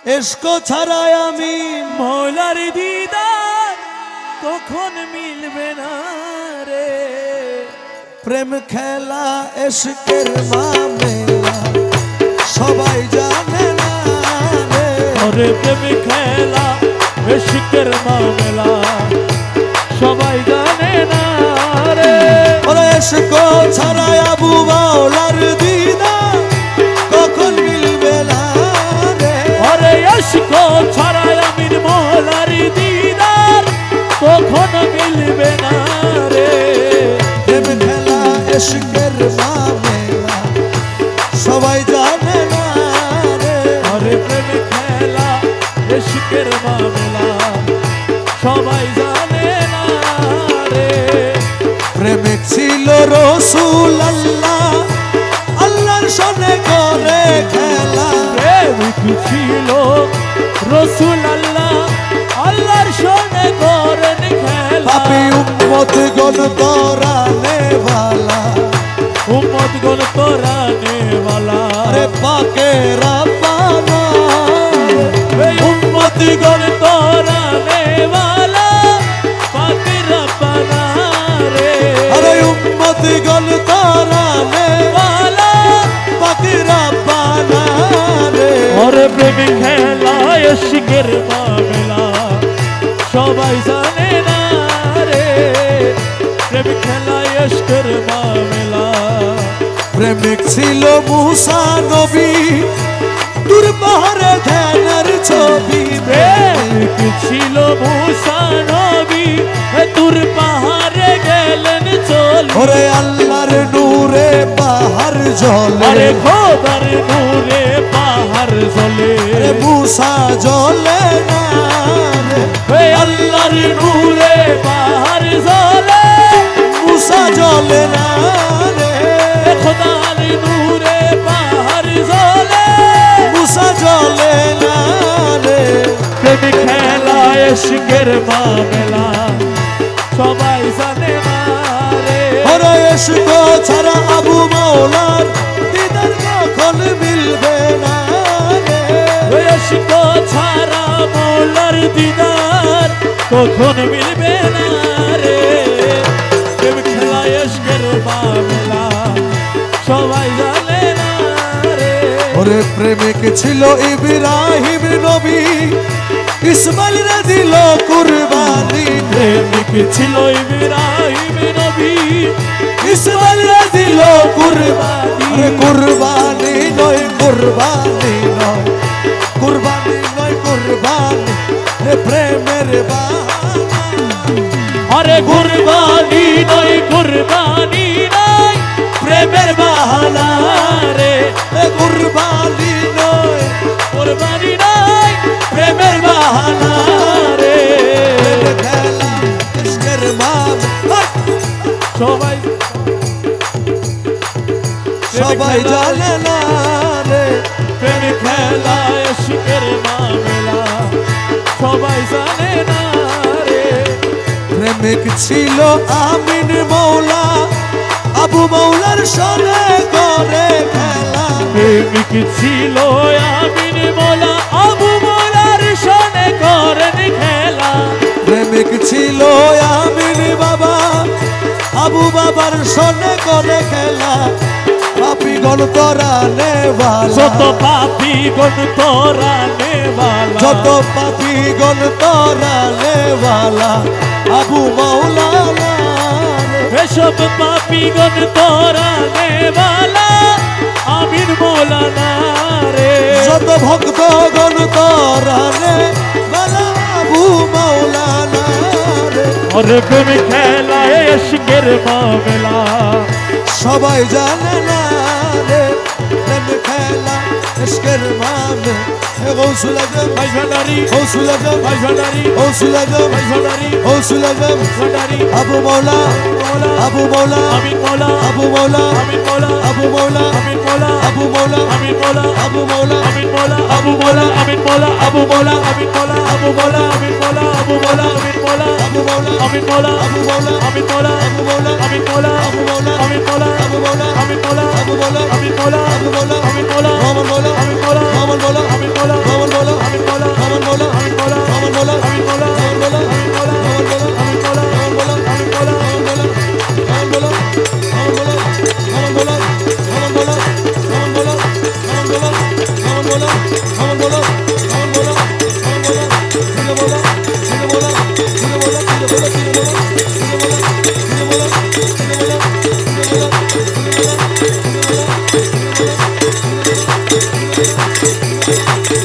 Essco ছাড়াই আমি মৌলার দিদার কখন মিলবে না রে। প্রেম খেলা এসকের মামেলা সবাই জানে না রে। ওরে প্রেম খেলা এশকের মামলা সবাই জানে না রে। ওরে এসকো ছাড়াই আবু মাওলার দিদার কখন মিলবে না রে। ওরে এশকো ছাড়াই আমির মৌলার দিদার কখন মিলবে না রে। প্রেম খেলা এসকের মামেলা সবাই জানে না রে। ওরে প্রেম খেলা এশকের মামলা সবাই জানে না রে। প্রেমিক ছিল রসুল আল্লাহ আল্লাহর সনে করে খেলা। প্রেমিক ছিল রসুল আল্লাহ আল্লাহর সনে করেন খেলা। পাপী উম্মত গণ তরানে वाला উম্মত গণ তোরানে वाला রে পাকে রাব্বানা। উম্মত গণ তোরানে वाला পাক রব্বানা রে। আরে উম্মত গণ তরানে वाला পাকে রাব্বানা রে। ওরে প্রেমিক খেলা এশকের মামলা সবাই জানে না রে। প্রেমিক খেলা এশকের মামলা। প্রেমিক ছিল মুসা নবী দূর পাহাড়ে ধ্যানের ছবি। প্রেমিক ছিল মুসা নবী দূর পাহাড়ে গেলেন চলে। ওরে আল্লাহর নূরে পাহাড় জ্বলে। আরে খোদার নূরে পাহাড় জ্বলে। রে মুসা জ্বলে না রে। আল্লাহর নূরে পাহাড় জ্বলে। মুসা জ্বলে না রে। খোদার নূরে পাহাড় জ্বলে। মুসা জ্বলে না রে। প্রেমিক খেলা এশকের মামলা সবাই জানে না রে। ওরে এসকো ছাড়া আবু মাওলার দিদার কখন মিলবে না রে। এশকো ছাড়া মৌলার দিদার কখন মিলবে না রে। প্রেমিক খেলা এশকের মামলা সবাই জানে না রে। ওরে প্রেমিক ছিল ইব্রাহিম নবী ইসমাইল রে দিল কুরবানি। প্রেমিক ছিল ইব্রাহিম নবী ইসমাইল রে দিল কুরবানি। আরে কুরবানি নয় কুরবানি নয় কুরবানি নয় কুরবানি রে প্রেমের বাহানা। আরে কুরবানি নয় কুরবানি নয় প্রেমের বাহানা রে। এ কুরবানি নয় কুরবানি নয় প্রেমের বাহানা রে। প্রেম খেলা ইশকের মামলা সবাই সবাই জানে না রে। প্রেম খেলা এশকের মামলা সবাই জানে না রে। প্রেমিক ছিল আমিন মৌলা আবু মাওলার সনে করে খেলা। প্রেমিক ছিল আমিন মৌলা আবু মৌলার সনে করেন খেলা। প্রেমিক ছিল আমিন বাবা আবু বাবার সনে করে খেলা। পাপী গণ তরানে वाला যত পাপী গণ তোরানে वाला যত পাপী গণ তরানে वाला আবু মাওলা এসব পাপী গণ তোরানে वाला আমির মৌলানা রে। যত ভক্ত গণ তরানে वाला আবু মাওলা রে। ওরে প্রেমিক খেলা এশকের মামলা সবাই জানে না রে। প্রেম খেলা ইশকের মামলা গৌসুল আজম ভাই ভান্ডারি গৌসুল আজম ভাই ভান্ডারি গৌসুল আজম ভাই ভান্ডারি গৌসুল আজম ভান্ডারি আবু মাওলা মৌলা আবু মাওলা আমিন মৌলা আবু মাওলা আমিন মৌলা আবু মাওলা আমিন মৌলা আবু মাওলা আমিন মৌলা আবু মাওলা আমিন মৌলা আবু মৌলা আমিন মৌলা আবু মৌলা আমিন মৌলা আবু মৌলা আমিন মৌলা আবু মৌলা আমিন মৌলা আবু মাওলা আমিন মৌলা আবু মাওলা আমিন মৌলা আবু মাওলা আমিন মৌলা আবু মাওলা আমিন মৌলা আবু মাওলা আমিন মৌলা আবু মাওলা আমিন মৌলা আবু মাওলা আমিন মৌলা মোহাম্মদ মাওলা আমিন মৌলা মোহাম্মদ মাওলা আমিন মৌলা মোহাম্মদ মাওলা আমিন बोला अमन बोला अमन बोला अमन बोला धीरे बोला धीरे बोला धीरे बोला धीरे बोला धीरे बोला धीरे बोला धीरे बोला धीरे बोला धीरे बोला धीरे बोला